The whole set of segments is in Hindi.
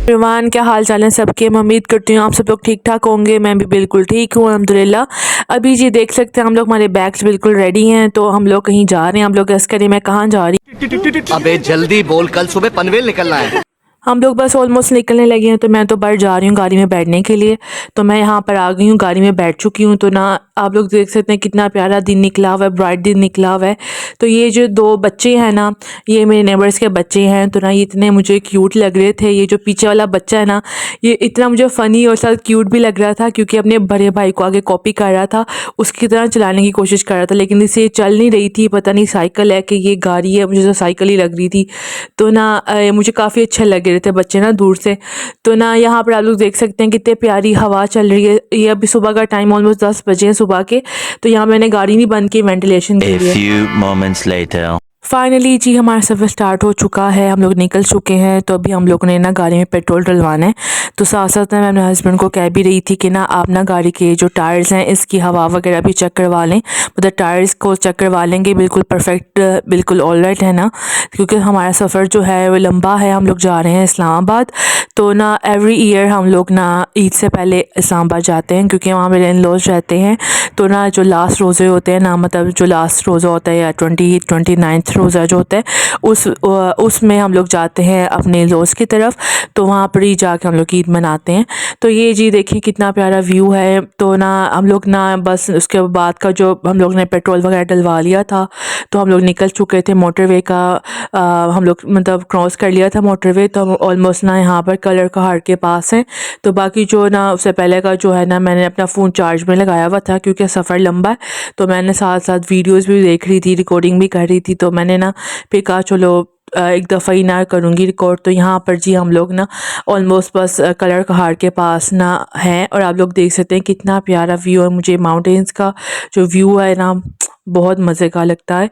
रिवान, क्या हाल चाल है सबके। मैं उम्मीद करती हूँ आप सब लोग ठीक ठाक होंगे। मैं भी बिल्कुल ठीक हूँ अल्हम्दुलिल्लाह। अभी जी देख सकते हैं हम लोग, हमारे बैग्स बिल्कुल रेडी हैं, तो हम लोग कहीं जा रहे हैं। हम लोग गेस करिए मैं कहाँ जा रही हूँ। अबे जल्दी बोल, कल सुबह पनवेल निकलना है। हम लोग बस ऑलमोस्ट निकलने लगे हैं, तो मैं तो बाहर जा रही हूँ गाड़ी में बैठने के लिए। तो मैं यहाँ पर आ गई हूँ, गाड़ी में बैठ चुकी हूँ। तो ना आप लोग देख सकते हैं कितना प्यारा दिन निकला हुआ है, ब्राइट दिन निकला हुआ है। तो ये जो दो बच्चे हैं ना, ये मेरे नेबर्स के बच्चे हैं। तो ना ये इतने मुझे क्यूट लग रहे थे। ये जो पीछे वाला बच्चा है ना, ये इतना मुझे फ़नी और साथ क्यूट भी लग रहा था, क्योंकि अपने बड़े भाई को आगे कॉपी कर रहा था, उसकी तरह चलाने की कोशिश कर रहा था। लेकिन इसे चल नहीं रही थी, पता नहीं साइकिल है कि ये गाड़ी है, मुझे तो साइकिल ही लग रही थी। तो ना मुझे काफ़ी अच्छे लग रहे थे बच्चे ना दूर से। तो ना यहाँ पर आप लोग देख सकते हैं कितने प्यारी हवा चल रही है। ये अभी सुबह का टाइम ऑलमोस्ट 10 बजे हैं सुबह के। तो यहाँ मैंने गाड़ी नहीं बंद की वेंटिलेशन के लिए। A few moments later. Finally जी हमारा सफ़र स्टार्ट हो चुका है, हम लोग निकल चुके हैं। तो अभी हम लोगों ने ना गाड़ी में पेट्रोल डलवाना है। तो साथ साथ में मैं अपने हस्बैंड को कह भी रही थी कि ना आप ना गाड़ी के जो टायर्स हैं इसकी हवा वगैरह भी चेक करवा लें, मतलब टायर्स को चेक करवा लेंगे बिल्कुल परफेक्ट, बिल्कुल ऑलराइट है ना। क्योंकि हमारा सफ़र जो है वो लंबा है, हम लोग जा रहे हैं इस्लामाबाद। तो ना एवरी ईयर हम लोग ना ईद से पहले इस्लामाबाद जाते हैं, क्योंकि वहाँ मेरे इन लॉज रहते हैं। तो ना जो लास्ट रोज़े होते हैं ना, मतलब जो लास्ट रोज़ा होता है या 29th रोज़ा जो होता है, उसमें हम लोग जाते हैं अपने लॉज की तरफ। तो वहाँ पर ही जाके हम लोग ईद मनाते हैं। तो ये जी देखिए कितना प्यारा व्यू है। तो ना हम लोग ना बस उसके बाद का जो हम लोग ने पेट्रोल वगैरह डलवा लिया था, तो हम लोग निकल चुके थे मोटरवे का। हम लोग मतलब क्रॉस कर लिया था मोटरवे। तो हम ऑलमोस्ट ना यहाँ पर कलर कहार के पास हैं। तो बाकी जो ना उससे पहले का जो है ना, मैंने अपना फ़ोन चार्ज में लगाया हुआ था, क्योंकि सफ़र लंबा है। तो मैंने साथ साथ वीडियोस भी देख रही थी, रिकॉर्डिंग भी कर रही थी। तो मैंने ना फिर कहा चलो एक दफ़ा ही ना करूँगी रिकॉर्ड। तो यहाँ पर जी हम लोग ना ऑलमोस्ट बस कलर कहार के पास ना हैं। और आप लोग देख सकते हैं कितना प्यारा व्यू है। मुझे माउंटेन्स का जो व्यू है ना बहुत मज़े का लगता है।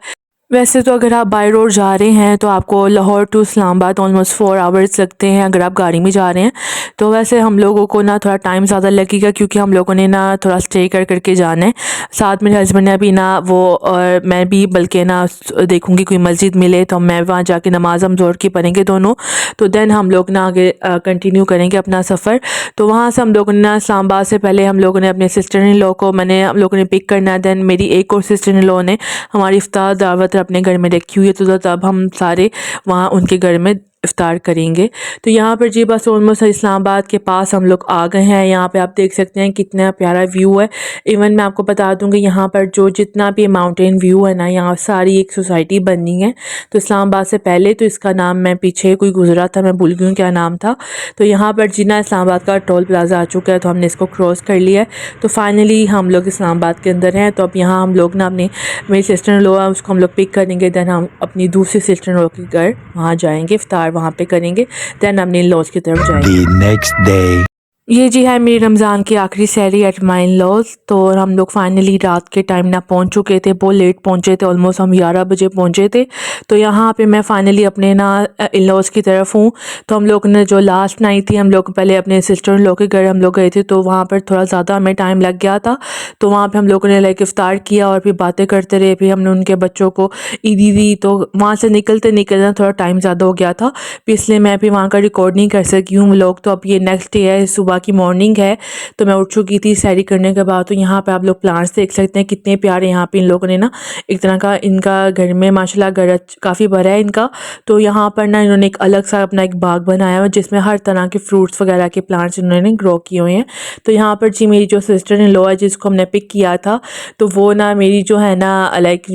वैसे तो अगर आप बाय रोड जा रहे हैं तो आपको Lahore to Islamabad almost 4 hours लगते हैं, अगर आप गाड़ी में जा रहे हैं तो। वैसे हम लोगों को ना थोड़ा टाइम ज़्यादा लगेगा, क्योंकि हम लोगों ने ना थोड़ा स्टे कर करके जाना है। साथ मेरे हस्बैंड ने अभी ना वो, और मैं भी बल्कि ना देखूँगी कोई मस्जिद मिले तो मैं वहाँ जाके नमाज हम ज़ोहर की पढ़ेंगे दोनों। तो देन हम लोग ना आगे कंटिन्यू करेंगे अपना सफ़र। तो वहाँ से हम लोगों ने ना इस्लामाबाद से पहले हम लोगों ने अपने सिस्टर इन लॉ को हम लोगों ने पिक करना है। देन मेरी एक और सिस्टर इन लॉ ने हमारी इफ्तार दावत अपने घर में रखी हुई है। तो तब हम सारे वहाँ उनके घर में इफ्तार करेंगे। तो यहाँ पर जी बस ऑलमोस्ट इस्लामाबाद के पास हम लोग आ गए हैं। यहाँ पे आप देख सकते हैं कितना प्यारा व्यू है। इवन मैं आपको बता दूँगी यहाँ पर जो जितना भी माउंटेन व्यू है ना, यहाँ सारी एक सोसाइटी बनी है। तो इस्लामाबाद से पहले तो इसका नाम, मैं पीछे कोई गुजरा था, मैं भूल गई हूँ क्या नाम था। तो यहाँ पर जी ना इस्लामाबाद का टोल प्लाजा आ चुका है, तो हमने इसको क्रॉस कर लिया है। तो फाइनली हम लोग इस्लामाबाद के अंदर हैं। तो अब यहाँ हम लोग ना अपनी, मेरी सिस्टर इन लॉ है उसको हम लोग पिक करेंगे। देन हम अपनी दूसरी सिस्टर इन लॉ के घर वहाँ जाएंगे, इफ्तार वहाँ पे करेंगे। देन अपने लॉज की तरफ जाएंगे। The next day. ये जी है मेरी रमज़ान की आखिरी सहरी एट माई इन लॉज। तो हम लोग फाइनली रात के टाइम ना पहुंच चुके थे, बहुत लेट पहुंचे थे, ऑलमोस्ट हम 11 बजे पहुंचे थे। तो यहाँ पे मैं फाइनली अपने ना इन लॉज की तरफ हूँ। तो हम लोग ने जो लास्ट नाइट थी, हम लोग पहले अपने सिस्टर इन लॉ के घर हम लोग गए थे। तो वहाँ पर थोड़ा ज़्यादा हमें टाइम लग गया था। तो वहाँ पर हम लोगों ने लाइक इफ्तार किया और फिर बातें करते रहे। फिर हमने उनके बच्चों को ईदी दी। तो वहाँ से निकलते निकलना थोड़ा टाइम ज़्यादा हो गया था, इसलिए मैं भी वहाँ का रिकॉर्ड नहीं कर सकी हूँ व्लॉग। तो अब ये नेक्स्ट डे है, सुबह की मॉर्निंग है। तो मैं उठ चुकी थी सैरी करने के बाद। तो यहाँ पे आप लोग प्लांट्स देख सकते हैं कितने प्यारे। यहाँ पे इन लोगों ने ना एक तरह का, इनका घर में माशाल्लाह घर काफ़ी बड़ा है इनका। तो यहाँ पर ना इन्होंने एक अलग सा अपना एक बाग बनाया हुआ, जिसमें हर तरह के फ्रूट्स वगैरह के प्लांट्स इन्होंने ग्रो किए हुए हैं। तो यहाँ पर जी मेरी जो सिस्टर इन लॉ है जिसको हमने पिक किया था, तो वो ना मेरी जो है ना लाइक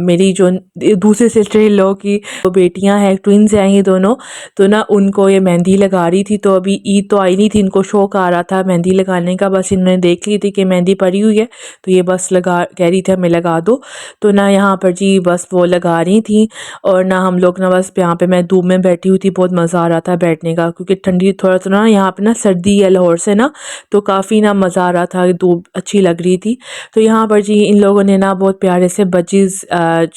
मेरी जो दूसरी सिस्टर इन लॉ की तो बेटियाँ हैं, ट्विंस हैं ये दोनों। तो ना उनको ये मेहंदी लगा रही थी। तो अभी ईद तो आई नहीं थी, इनको शौक आ रहा था मेहंदी लगाने का। बस इन्होंने देख ली थी कि मेहंदी पड़ी हुई है, तो ये बस कह रही थी हमें लगा दो। तो ना यहाँ पर जी बस वो लगा रही थी। और ना हम लोग ना बस यहाँ पे, मैं धूप में बैठी हुई थी, बहुत मज़ा आ रहा था बैठने का, क्योंकि ठंडी थोड़ा तो ना यहाँ पे ना सर्दी है लाहौर से ना, तो काफ़ी ना मज़ा आ रहा था, धूप अच्छी लग रही थी। तो यहाँ पर जी इन लोगों ने ना बहुत प्यारे से बजीज़,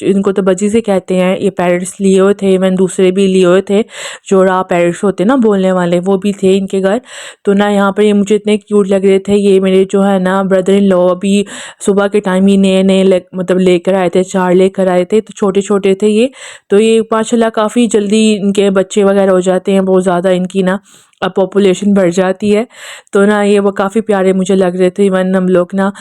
इनको तो बजीज़ ही कहते हैं, ये पैरट्स लिए हुए थे। इवन दूसरे भी लिए हुए थे जो रा पैरट्स होते ना बोलने वाले, वो भी थे इनके घर। तो ना यहाँ पर ये मुझे इतने क्यूट लग रहे थे। ये मेरे जो है ना ब्रदर इन लॉ अभी सुबह के टाइम ही नए नए मतलब लेकर आए थे, 4 लेकर आए थे। तो छोटे छोटे थे ये। तो ये माशाल्लाह काफ़ी जल्दी इनके बच्चे वगैरह हो जाते हैं, बहुत ज़्यादा इनकी ना पॉपुलेशन बढ़ जाती है। तो ना ये वो काफ़ी प्यारे मुझे लग रहे थे। इवन हम लोग ना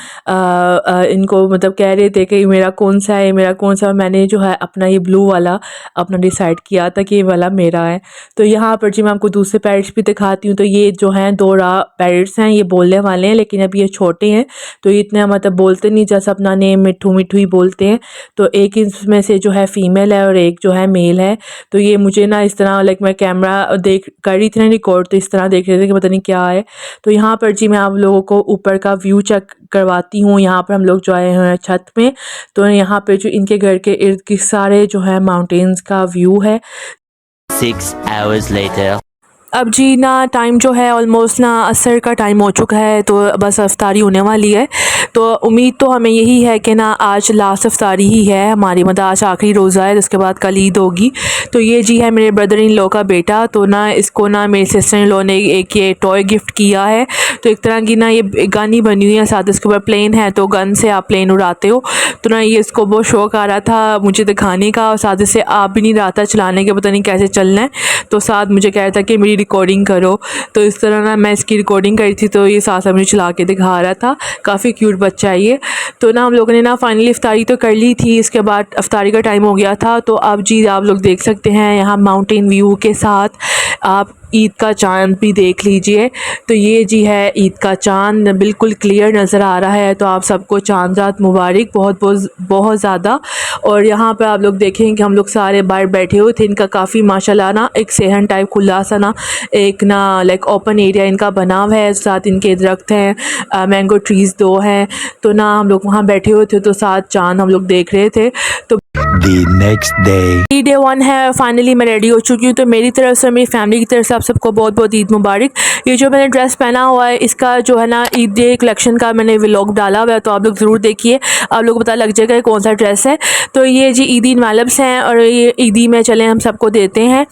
इनको मतलब कह रहे थे कि मेरा कौन सा है, मेरा कौन सा। मैंने जो है अपना ये ब्लू वाला अपना डिसाइड किया था कि ये वाला मेरा है। तो यहाँ पर जी मैं आपको दूसरे पैरट्स भी दिखाती हूँ। तो ये जो हैं 2 पैरट्स हैं, ये बोलने वाले हैं लेकिन अभी ये छोटे हैं तो ये इतने मतलब बोलते नहीं, जैसे अपना नेम मिट्ठू मिट्ठू ही बोलते हैं। तो एक इसमें से जो है फीमेल है और एक जो है मेल है। तो ये मुझे ना इस तरह लाइक मैं कैमरा देख कर रही थी ना रिकॉर्ड, तो इस तरह देख रहे थे कि पता नहीं क्या है। तो यहाँ पर जी मैं आप लोगों को ऊपर का व्यू चेक करवाती हूँ। यहाँ पर हम लोग जो आए हुए हैं छत में। तो यहाँ पे जो इनके घर के इर्द गिर्द सारे जो है माउंटेन्स का व्यू है। 6 hours later. अब जी ना टाइम जो है ऑलमोस्ट ना असर का टाइम हो चुका है, तो बस अफ्तारी होने वाली है। तो उम्मीद तो हमें यही है कि ना आज लास्ट अफ्तारी ही है हमारी, मतलब आज आखिरी रोज़ा है, उसके बाद कल ईद होगी। तो ये जी है मेरे ब्रदर इन लॉ का बेटा। तो ना इसको ना मेरी सिस्टर इन लॉ ने एक ये टॉय गिफ्ट किया है। तो एक तरह की ना ये गन ही बनी हुई है, साथ इसके ऊपर प्लेन है, तो गन से आप प्लेन उड़ाते हो। तो ना ये इसको बहुत शौक़ आ रहा था मुझे दिखाने का, और साथ इससे आप भी नहीं रहा था चलाने के, पता नहीं कैसे चलना है। तो साथ मुझे कह रहा था कि मेरी रिकॉर्डिंग करो। तो इस तरह ना मैं इसकी रिकॉर्डिंग करी थी, तो ये साथ साथ मुझे चला के दिखा रहा था। काफ़ी क्यूट बच्चा है ये। तो ना हम लोगों ने ना फाइनली इफ्तारी तो कर ली थी, इसके बाद अफ्तारी का टाइम हो गया था। तो अब जी आप लोग देख सकते हैं यहाँ माउंटेन व्यू के साथ आप ईद का चांद भी देख लीजिए। तो ये जी है ईद का चांद, बिल्कुल क्लियर नज़र आ रहा है। तो आप सबको चांद रात मुबारक बहुत बहुत बहुत ज़्यादा। और यहाँ पर आप लोग देखें कि हम लोग सारे बाहर बैठे हुए थे। इनका काफ़ी माशाल्लाह ना एक सेहन टाइप खुला सा ना एक ना लाइक ओपन एरिया इनका बना हुआ है, साथ इनके दरख्त हैं, मैंगो ट्रीज़ 2 हैं। तो ना हम लोग वहाँ बैठे हुए थे, तो साथ चांद हम लोग देख रहे थे। तो The next day. डे 1 है, फाइनली मैं रेडी हो चुकी हूँ। तो मेरी तरफ से मेरी फैमिली की तरफ से आप सबको बहुत बहुत ईद मुबारक। ये जो मैंने ड्रेस पहना हुआ है इसका जो है ना ईद डे कलेक्शन का मैंने व्लॉग डाला हुआ है, तो आप लोग ज़रूर देखिए, आप लोग को पता लग जाएगा कौन सा ड्रेस है। तो ये जी ईदी इनवेलप्स हैं और ये ईदी में चले हम सबको देते हैं।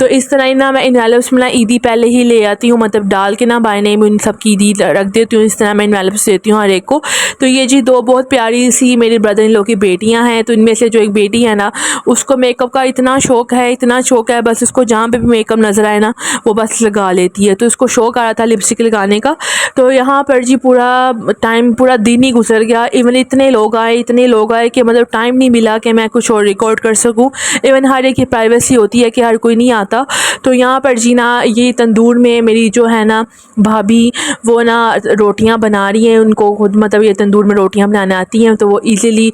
तो इस तरह ही ना मैं इनवेलप्स में ना ईदी पहले ही ले आती हूँ, मतलब डाल के ना बाय नेम इन सब की ईदी रख देती हूँ। इस तरह मैं इनवेलप्स देती हूँ हर एक को। तो ये जी 2 बहुत प्यारी सी मेरे ब्रदर इन लॉ की बेटियाँ हैं। तो इनमें से जो एक बेटी है ना उसको मेकअप का इतना शौक़ है, इतना शौक़ है, बस उसको जहाँ पे भी मेकअप नज़र आए ना वो बस लगा लेती है। तो इसको शौक़ आ रहा था लिपस्टिक लगाने का। तो यहाँ पर जी पूरा टाइम पूरा दिन ही गुजर गया। इवन इतने लोग आए कि मतलब टाइम नहीं मिला कि मैं कुछ और रिकॉर्ड कर सकूँ। इवन हर एक की प्राइवेसी होती है कि हर कोई नहीं आता। तो यहाँ पर जी ना ये तंदूर में मेरी जो है ना भाभी वो ना रोटियाँ बना रही हैं। उनको खुद मतलब ये तंदूर में रोटियाँ बनाने आती हैं, तो वो ईज़िली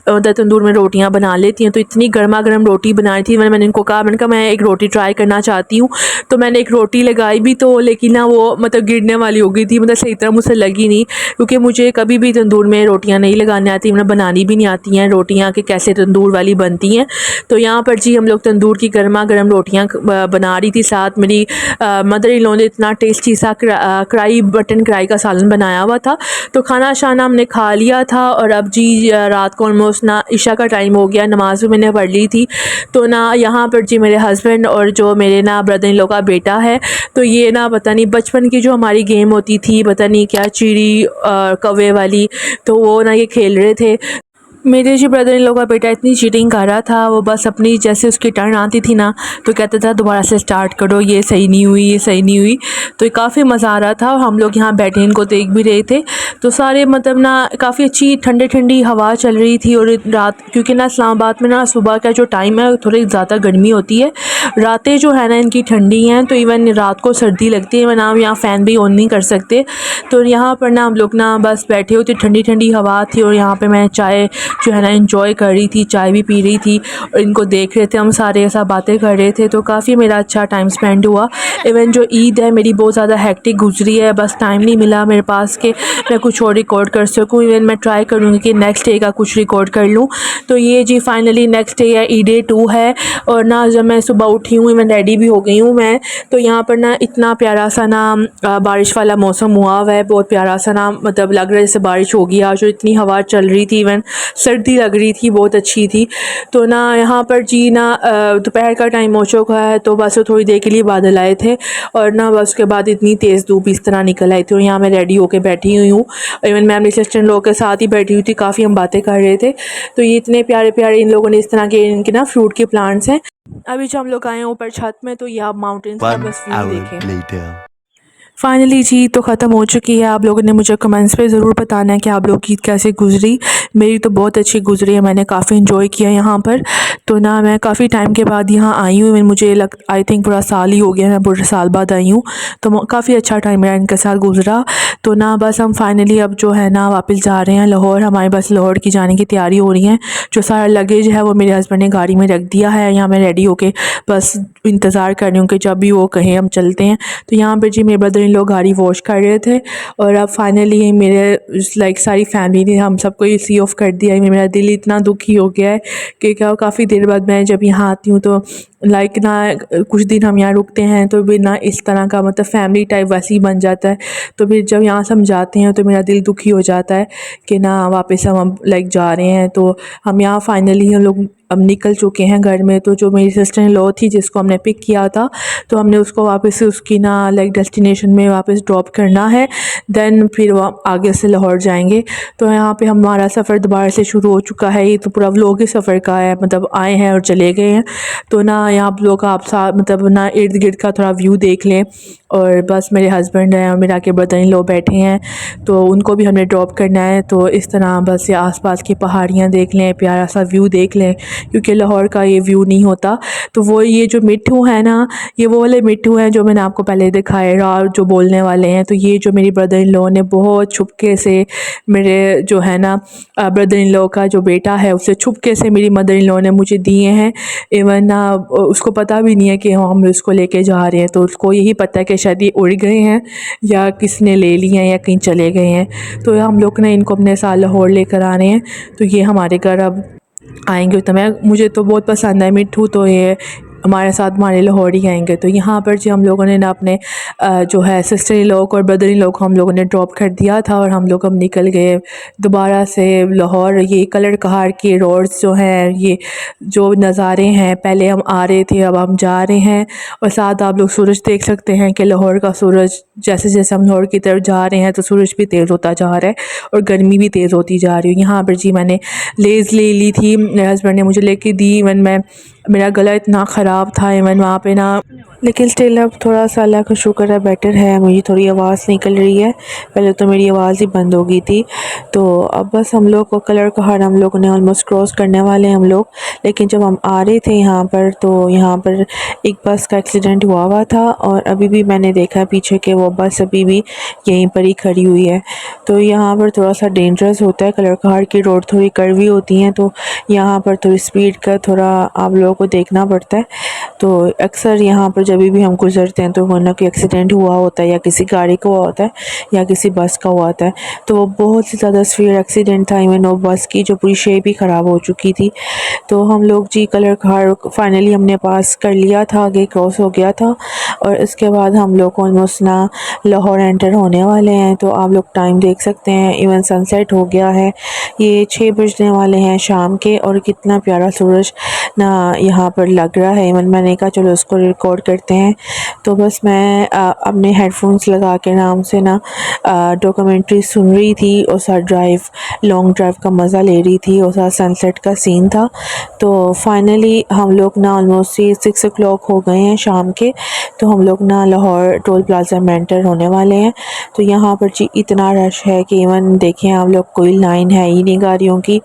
मतलब तंदूर में रोटियाँ बना लेती हैं। तो इतनी गर्मा गर्म रोटी बनाई थी। मैंने इनको कहा, मैंने कहा मैं एक रोटी ट्राई करना चाहती हूँ। तो मैंने एक रोटी लगाई भी, तो लेकिन ना वो मतलब गिरने वाली हो गई थी, मतलब सही तरह मुझसे लगी नहीं, क्योंकि मुझे कभी भी तंदूर में रोटियाँ नहीं लगाने आती, मतलब बनानी भी नहीं आती हैं रोटियाँ कि कैसे तंदूर वाली बनती हैं। तो यहाँ पर जी हम लोग तंदूर की गर्मा गर्म रोटियाँ बना रही थी। साथ मेरी मदर इन लॉ ने इतना टेस्टी सा कढ़ाई बटन कढ़ाई का सालन बनाया हुआ था। तो खाना शाना हमने खा लिया था। और अब जी रात को ऑलमोस्ट ना इशा का टाइम हो गया, नमाज़ भी मैंने पढ़ ली थी। तो ना यहाँ पर जी मेरे हस्बैंड और जो मेरे ना ब्रदर इन लॉ का बेटा है, तो ये ना पता नहीं बचपन की जो हमारी गेम होती थी, पता नहीं क्या चिड़ी कौवे वाली, तो वो ना ये खेल रहे थे। मेरे जो ब्रदर इन लॉ का बेटा इतनी चीटिंग कर रहा था, वो बस अपनी जैसे उसकी टर्न आती थी ना तो कहता था दोबारा से स्टार्ट करो, ये सही नहीं हुई, ये सही नहीं हुई। तो काफ़ी मज़ा आ रहा था। हम लोग यहाँ बैठे इनको देख भी रहे थे। तो सारे मतलब ना काफ़ी अच्छी ठंडी ठंडी हवा चल रही थी। और रात क्योंकि ना इस्लामाबाद में ना सुबह का जो टाइम है थोड़ी ज़्यादा गर्मी होती है, रातें जो है ना इनकी ठंडी हैं, तो इवन रात को सर्दी लगती है, वरना हम यहाँ फ़ैन भी ऑन नहीं कर सकते। तो यहाँ पर ना हम लोग ना बस बैठे होते, ठंडी ठंडी हवा थी और यहाँ पर मैं चाय जो है ना एंजॉय कर रही थी, चाय भी पी रही थी और इनको देख रहे थे, हम सारे ऐसा बातें कर रहे थे। तो काफ़ी मेरा अच्छा टाइम स्पेंड हुआ। इवन जो ईद है मेरी बहुत ज़्यादा हेक्टिक गुजरी है, बस टाइम नहीं मिला मेरे पास कि मैं कुछ और रिकॉर्ड कर सकूँ। इवन मैं ट्राई करूँगी कि नेक्स्ट डे का कुछ रिकॉर्ड कर लूँ। तो ये जी फाइनली नेक्स्ट डे है, ईद डे 2 है। और ना जब मैं सुबह उठी हूँ, मैं रेडी भी हो गई हूँ मैं, तो यहाँ पर ना इतना प्यारा सा ना बारिश वाला मौसम हुआ हुआ है, बहुत प्यारा सा ना मतलब लग रहा है जैसे बारिश होगी आज। और इतनी हवा चल रही थी, इवन सर्दी लग रही थी, बहुत अच्छी थी। तो ना यहाँ पर जी ना दोपहर का टाइम हो चुका है, तो बस थोड़ी देर के लिए बादल आए थे और ना बस उसके बाद इतनी तेज़ धूप इस तरह निकल आई थी। और यहाँ मैं रेडी होके बैठी हुई हूँ। इवन मैं अपने सिस्टर लोग के साथ ही बैठी हुई थी, काफ़ी हम बातें कर रहे थे। तो ये इतने प्यारे प्यारे इन लोगों ने इस तरह के इनके ना फ्रूट के प्लांट्स हैं। अभी जो हम लोग आए हैं ऊपर छत में, तो ये आप माउंटेन्स का 1 बस व्यू hour देखें। later. फाइनली जी तो ख़त्म हो चुकी है। आप लोगों ने मुझे कमेंट्स पे ज़रूर बताना है कि आप लोग की ईद कैसे गुजरी। मेरी तो बहुत अच्छी गुजरी है, मैंने काफ़ी इन्जॉय किया यहाँ पर। तो ना मैं काफ़ी टाइम के बाद यहाँ आई हूँ, मुझे आई थिंक पूरा साल ही हो गया, मैं पूरे साल बाद आई हूँ। तो काफ़ी अच्छा टाइम मेरा इनके साथ गुजरा। तो ना बस हम फाइनली अब जो है ना वापस जा रहे हैं लाहौर। हमारे बस लाहौर की जाने की तैयारी हो रही है। जो सारा लगेज है वो मेरे हस्बैंड ने गाड़ी में रख दिया है। यहाँ मैं रेडी होके बस इंतज़ार कर रही हूँ कि जब भी वो कहें हम चलते हैं। तो यहाँ पर जी मेरे ब्रदर इन लोग गाड़ी वॉश कर रहे थे, और अब फाइनली मेरे लाइक सारी फैमिली ने हम सबको ये सी ऑफ कर दिया है। मेरा दिल इतना दुखी हो गया है कि क्या काफ़ी देर बाद मैं जब यहाँ आती हूँ तो लाइक ना कुछ दिन हम यहाँ रुकते हैं तो भी ना इस तरह का मतलब फैमिली टाइप वैसे ही बन जाता है। तो फिर जब यहाँ से हम जाते हैं तो मेरा दिल दुखी हो जाता है कि ना वापस हम लाइक जा रहे हैं। तो हम यहाँ फाइनली हम लोग अब निकल चुके हैं घर में। तो जो मेरी सिस्टर इन लॉ थी जिसको हमने पिक किया था, तो हमने उसको वापस से उसकी ना लाइक डेस्टिनेशन में वापस ड्रॉप करना है। देन फिर वो आगे से लाहौर जाएंगे। तो यहाँ पे हमारा सफ़र दोबारा से शुरू हो चुका है। ये तो पूरा व्लॉग ही सफ़र का है, मतलब आए हैं और चले गए हैं। तो ना यहाँ लोग आप साथ मतलब ना इर्द गिर्द का थोड़ा व्यू देख लें। और बस मेरे हस्बैंड हैं और मेरे आके ब्रदर इन लॉ बैठे हैं, तो उनको भी हमने ड्रॉप करना है। तो इस तरह बस ये आसपास की पहाड़ियाँ देख लें, प्यारा सा व्यू देख लें, क्योंकि लाहौर का ये व्यू नहीं होता। तो वो ये जो मिट्ठू है ना, ये वो वाले मिट्ठू हैं जो मैंने आपको पहले दिखाए राव जो बोलने वाले हैं। तो ये जो मेरी ब्रदर इन लॉ ने बहुत छुपके से मेरे जो है ना ब्रदर इन लॉ का जो बेटा है उसे छुपके से मेरी मदर इन लॉ ने मुझे दिए हैं। इवन ना उसको पता भी नहीं है कि हम उसको लेके जा रहे हैं। तो उसको यही पता है कि शायद ये उड़ गए हैं या किसने ले लिए हैं या कहीं चले गए हैं। तो हम लोग ने इनको अपने साथ लाहौर लेकर आ रहे हैं। तो ये हमारे घर अब आएंगे। तो मुझे तो बहुत पसंद है मिट्ठू, तो ये हमारे साथ हमारे लाहौर ही आएंगे। तो यहाँ पर जो हम लोगों ने ना अपने जो है सिस्टर इन लॉ और ब्रदर इन लॉ को हम लोगों ने ड्रॉप कर दिया था, और हम लोग अब निकल गए दोबारा से लाहौर। ये कलर कहार के रोड्स जो हैं, ये जो नज़ारे हैं, पहले हम आ रहे थे अब हम जा रहे हैं। और साथ आप लोग सूरज देख सकते हैं कि लाहौर का सूरज जैसे जैसे हम लाहौर की तरफ जा रहे हैं तो सूरज भी तेज़ होता जा रहा है और गर्मी भी तेज़ होती जा रही है। यहाँ पर जी मैंने लेज़ ले ली थी, मेरे हस्बैंड ने मुझे लेके दी। इवन मेरा गला इतना ख़राब था इवन वहाँ पे ना, लेकिन स्टिल अब थोड़ा सा अल्लाह का शुक्र है बेटर है। मुझे थोड़ी आवाज़ निकल रही है, पहले तो मेरी आवाज़ ही बंद हो गई थी। तो अब बस हम लोग को कलर कहार हम लोगों ने ऑलमोस्ट क्रॉस करने वाले हैं हम लोग। लेकिन जब हम आ रहे थे यहाँ पर तो यहाँ पर एक बस का एक्सीडेंट हुआ था, और अभी भी मैंने देखा पीछे कि वो बस अभी भी यहीं पर ही खड़ी हुई है। तो यहाँ पर थोड़ा सा डेंजरस होता है, कलर कहार की रोड थोड़ी कर्वी होती हैं, तो यहाँ पर थोड़ी स्पीड का थोड़ा आप लोगों को देखना पड़ता है। तो अक्सर यहाँ पर जब भी हम गुजरते हैं तो वरना कोई एक्सीडेंट हुआ होता है या किसी गाड़ी का हुआ होता है या किसी बस का हुआ होता है। तो वो बहुत ही ज़्यादा सीवियर एक्सीडेंट था, इवन वो बस की जो पूरी शेप ही ख़राब हो चुकी थी। तो हम लोग जी कलर कहार फाइनली हमने पास कर लिया था, आगे क्रॉस हो गया था, और इसके बाद हम लोग ऑलमोस्ट ना लाहौर एंटर होने वाले हैं। तो आप लोग टाइम देख सकते हैं, इवन सनसेट हो गया है, ये 6 बजने वाले हैं शाम के, और कितना प्यारा सूरज ना यहाँ पर लग रहा है। इवन मैंने कहा चलो उसको रिकॉर्ड करते हैं। तो बस मैं अपने हेडफोन्स लगा के आराम से ना डॉक्यूमेंट्री सुन रही थी, और साथ लॉन्ग ड्राइव का मज़ा ले रही थी, और साथ सनसेट का सीन था। तो फाइनली हम लोग ना ऑलमोस्ट 6 o'clock हो गए हैं शाम के। तो हम लोग ना लाहौर टोल प्लाजा में एंटर होने वाले हैं। तो यहाँ पर जी इतना रश है कि इवन देखें आप लोग कोई लाइन है ही नहीं गाड़ियों की,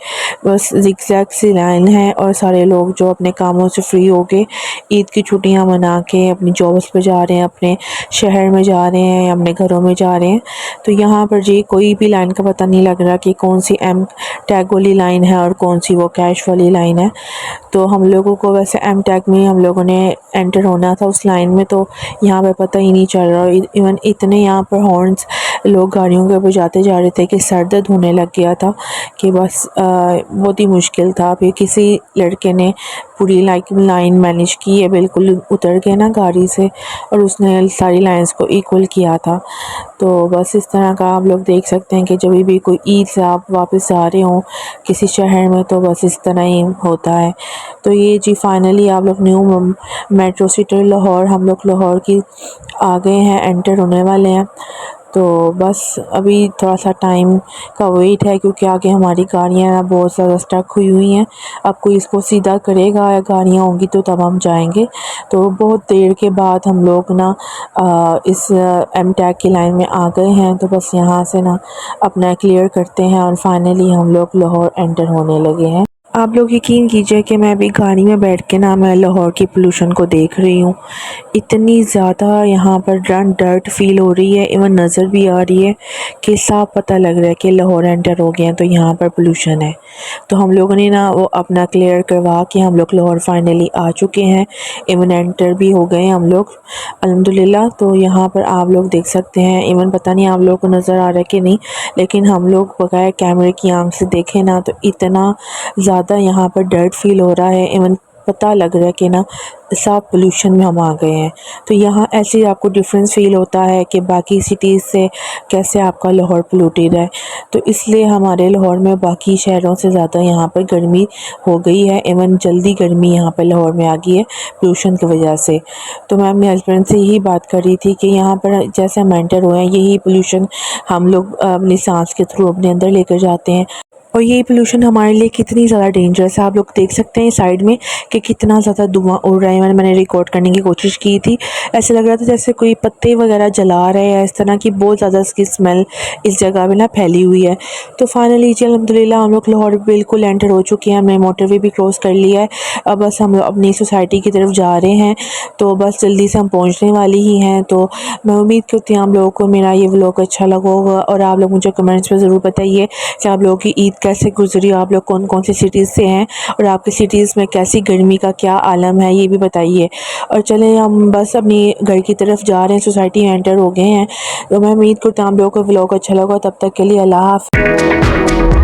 बस ज़िगज़ैग सी लाइन है। और सारे लोग जो अपने कामों से फ्री हो के ईद की छुट्टियां मना के अपनी जॉब्स पे जा रहे हैं, अपने शहर में जा रहे हैं या अपने घरों में जा रहे हैं। तो यहाँ पर जी कोई भी लाइन का पता नहीं लग रहा कि कौन सी एम टैग वाली लाइन है और कौन सी वो कैश वाली लाइन है। तो हम लोगों को वैसे एम टैग में हम लोगों ने एंटर होना था उस लाइन में, तो यहाँ पे पता ही नहीं चल रहा। इवन इतने यहाँ पर हॉर्न्स लोग गाड़ियों के बजाते जा रहे थे कि सर दर्द होने लग गया था कि बस बहुत ही मुश्किल था। फिर किसी लड़के ने पूरी लाइन मैनेज की है, बिल्कुल उतर के ना गाड़ी से, और उसने सारी लाइंस को इक्वल किया था। तो बस इस तरह का आप लोग देख सकते हैं कि जब भी कोई ईद से आप वापस आ रहे हों किसी शहर में तो बस इस तरह ही होता है। तो ये जी फाइनली आप लोग न्यू मेट्रो सिटी लाहौर हम लोग लाहौर की आ गए हैं, एंटर होने वाले हैं। तो बस अभी थोड़ा सा टाइम का वेट है क्योंकि आगे हमारी गाड़ियाँ बहुत ज़्यादा स्टक हुई हैं। अब कोई इसको सीधा करेगा या गाड़ियाँ होंगी तो तब हम जाएंगे। तो बहुत देर के बाद हम लोग ना इस एम टैग की लाइन में आ गए हैं। तो बस यहाँ से ना अपना क्लियर करते हैं और फाइनली हम लोग लाहौर एंटर होने लगे हैं। आप लोग यकीन कीजिए कि मैं अभी गाड़ी में बैठ के ना मैं लाहौर की पोल्यूशन को देख रही हूँ। इतनी ज़्यादा यहाँ पर डर्ट फील हो रही है, इवन नज़र भी आ रही है कि साफ पता लग रहा है कि लाहौर एंटर हो गए हैं तो यहाँ पर पोल्यूशन है। तो हम लोगों ने ना वो अपना क्लियर करवा के हम लोग लाहौर फाइनली आ चुके हैं, इवन एंटर भी हो गए हम लोग अल्हम्दुलिल्लाह। तो यहाँ पर आप लोग देख सकते हैं, इवन पता नहीं आप लोगों को नज़र आ रहा है कि नहीं, लेकिन हम लोग बगैर कैमरे की आंख से देखें ना तो इतना ज़्यादा यहाँ पर डर्ट फील हो रहा है, इवन पता लग रहा है कि ना साफ पोल्यूशन में हम आ गए हैं। तो यहाँ ऐसे आपको डिफरेंस फ़ील होता है कि बाकी सिटीज़ से कैसे आपका लाहौर पोल्यूटेड है। तो इसलिए हमारे लाहौर में बाकी शहरों से ज़्यादा यहाँ पर गर्मी हो गई है, इवन जल्दी गर्मी यहाँ पर लाहौर में आ गई है पोल्यूशन की वजह से। तो मैं अपने हस्बैंड से यही बात कर रही थी कि यहाँ पर जैसे हम एंटर हुए हैं यही पोल्यूशन हम लोग अपनी सांस के थ्रू अपने अंदर लेकर जाते हैं और यही पोल्यूशन हमारे लिए कितनी ज़्यादा डेंजरस है। आप लोग देख सकते हैं साइड में कि कितना ज़्यादा धुआं उड़ रहा है। मैंने रिकॉर्ड करने की कोशिश की थी, ऐसे लग रहा था जैसे कोई पत्ते वगैरह जला रहे हैं, इस तरह की बहुत ज़्यादा इसकी स्मेल इस जगह पे ना फैली हुई है। तो फाइनली जी अल्हम्दुलिल्लाह हम लोग लाहौर बिल्कुल एंटर हो चुके हैं। हमने मोटरवे भी क्रॉस कर लिया है। अब बस हम लोग अपनी सोसाइटी की तरफ जा रहे हैं, तो बस जल्दी से हम पहुँचने वाली ही हैं। तो मैं उम्मीद करती हूँ आप लोगों को मेरा ये व्लॉग अच्छा लगा होगा और आप लोग मुझे कमेंट्स में ज़रूर बताइए कि आप लोगों की ईद कैसे गुजरी, आप लोग कौन कौन सी सिटीज़ से हैं और आपकी सिटीज़ में कैसी गर्मी का क्या आलम है ये भी बताइए। और चलें हम बस अपनी घर की तरफ जा रहे हैं, सोसाइटी में एंटर हो गए हैं। तो मैं उम्मीद करता हूँ आप लोगों को व्लॉग अच्छा लगा। तब तक के लिए अल्लाह हाफ़िज़।